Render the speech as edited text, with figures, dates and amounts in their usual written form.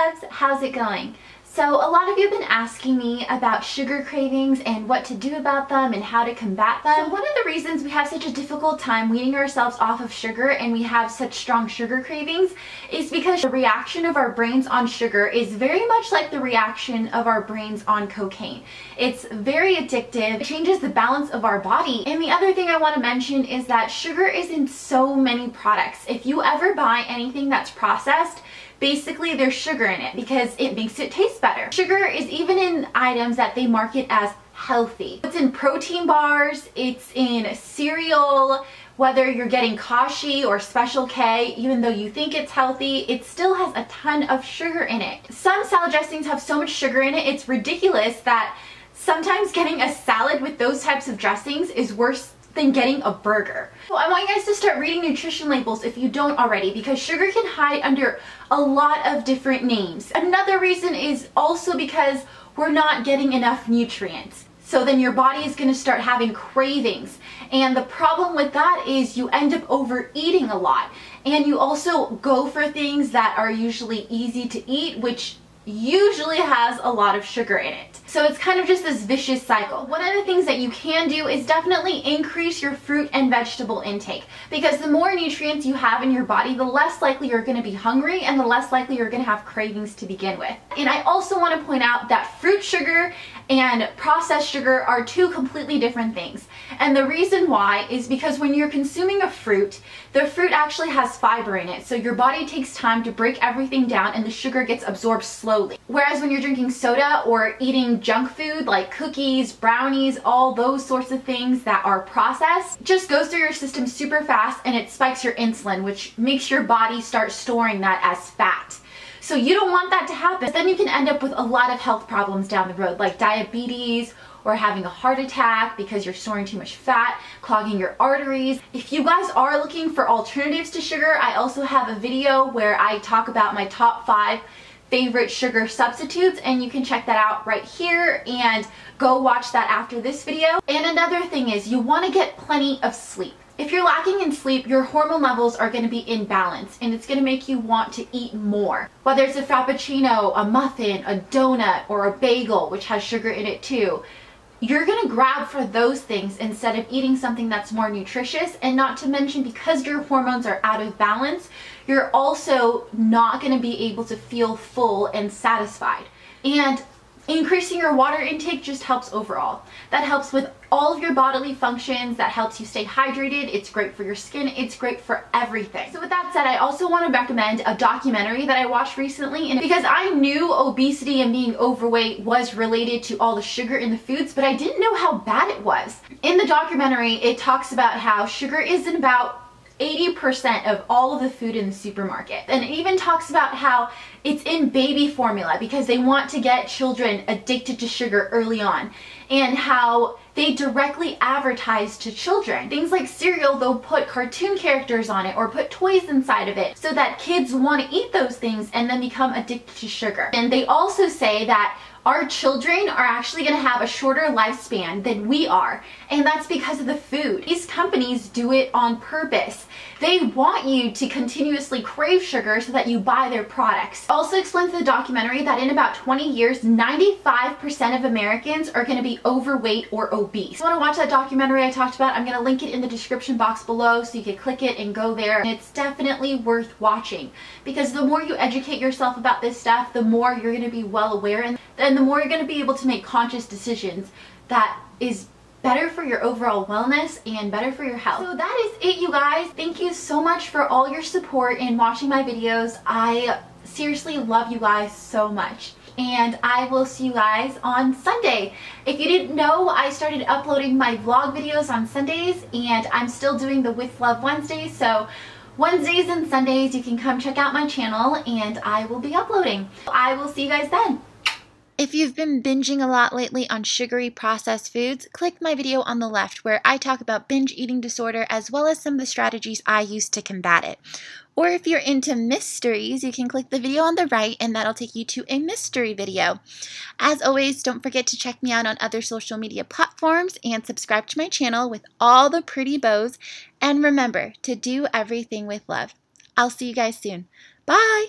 loves, how's it going? So a lot of you have been asking me about sugar cravings and what to do about them and how to combat them. So one of the reasons we have such a difficult time weaning ourselves off of sugar and we have such strong sugar cravings is because the reaction of our brains on sugar is very much like the reaction of our brains on cocaine. It's very addictive, it changes the balance of our body. And the other thing I want to mention is that sugar is in so many products. If you ever buy anything that's processed, basically there's sugar in it because it makes it taste better. Sugar is even in items that they market as healthy. It's in protein bars, it's in cereal, whether you're getting Kashi or Special K, even though you think it's healthy, it still has a ton of sugar in it. Some salad dressings have so much sugar in it, it's ridiculous that sometimes getting a salad with those types of dressings is worse than getting a burger. So I want you guys to start reading nutrition labels if you don't already, because sugar can hide under a lot of different names. Another reason is also because we're not getting enough nutrients. So then your body is going to start having cravings. And the problem with that is you end up overeating a lot. And you also go for things that are usually easy to eat, which usually has a lot of sugar in it. So it's kind of just this vicious cycle. One of the things that you can do is definitely increase your fruit and vegetable intake, because the more nutrients you have in your body, the less likely you're going to be hungry and the less likely you're going to have cravings to begin with. And I also want to point out that fruit sugar and processed sugar are two completely different things. And the reason why is because when you're consuming a fruit, the fruit actually has fiber in it. So your body takes time to break everything down and the sugar gets absorbed slowly. Whereas when you're drinking soda or eating junk food like cookies, brownies, all those sorts of things that are processed, just goes through your system super fast and it spikes your insulin, which makes your body start storing that as fat. So you don't want that to happen. Then you can end up with a lot of health problems down the road, like diabetes or having a heart attack because you're storing too much fat, clogging your arteries. If you guys are looking for alternatives to sugar, I also have a video where I talk about my top 5 favorite sugar substitutes, and you can check that out right here and go watch that after this video. And another thing is you want to get plenty of sleep. If you're lacking in sleep, your hormone levels are going to be in balance and it's going to make you want to eat more. Whether it's a frappuccino, a muffin, a donut, or a bagel, which has sugar in it too, you're going to grab for those things instead of eating something that's more nutritious. And not to mention, because your hormones are out of balance, you're also not going to be able to feel full and satisfied. And increasing your water intake just helps overall. That helps with all of your bodily functions, that helps you stay hydrated, it's great for your skin, it's great for everything. So with that said, I also want to recommend a documentary that I watched recently, and because I knew obesity and being overweight was related to all the sugar in the foods, but I didn't know how bad it was. In the documentary, it talks about how sugar is in about 80% of all of the food in the supermarket. And it even talks about how it's in baby formula because they want to get children addicted to sugar early on, and how they directly advertise to children. Things like cereal, they'll put cartoon characters on it or put toys inside of it so that kids want to eat those things and then become addicted to sugar. And they also say that our children are actually going to have a shorter lifespan than we are, and that's because of the food. These companies do it on purpose. They want you to continuously crave sugar so that you buy their products. It also explains in the documentary that in about 20 years, 95% of Americans are going to be overweight or obese. If you want to watch that documentary I talked about, I'm going to link it in the description box below so you can click it and go there. And it's definitely worth watching, because the more you educate yourself about this stuff, the more you're going to be well aware, and the more you're going to be able to make conscious decisions that is better for your overall wellness and better for your health. So that is it, you guys. Thank you so much for all your support in watching my videos. I seriously love you guys so much. And I will see you guys on Sunday. If you didn't know, I started uploading my vlog videos on Sundays, and I'm still doing the With Love Wednesdays. So Wednesdays and Sundays, you can come check out my channel and I will be uploading. I will see you guys then. If you've been binging a lot lately on sugary processed foods, click my video on the left where I talk about binge eating disorder as well as some of the strategies I use to combat it. Or if you're into mysteries, you can click the video on the right and that'll take you to a mystery video. As always, don't forget to check me out on other social media platforms and subscribe to my channel with all the pretty bows. And remember to do everything with love. I'll see you guys soon. Bye!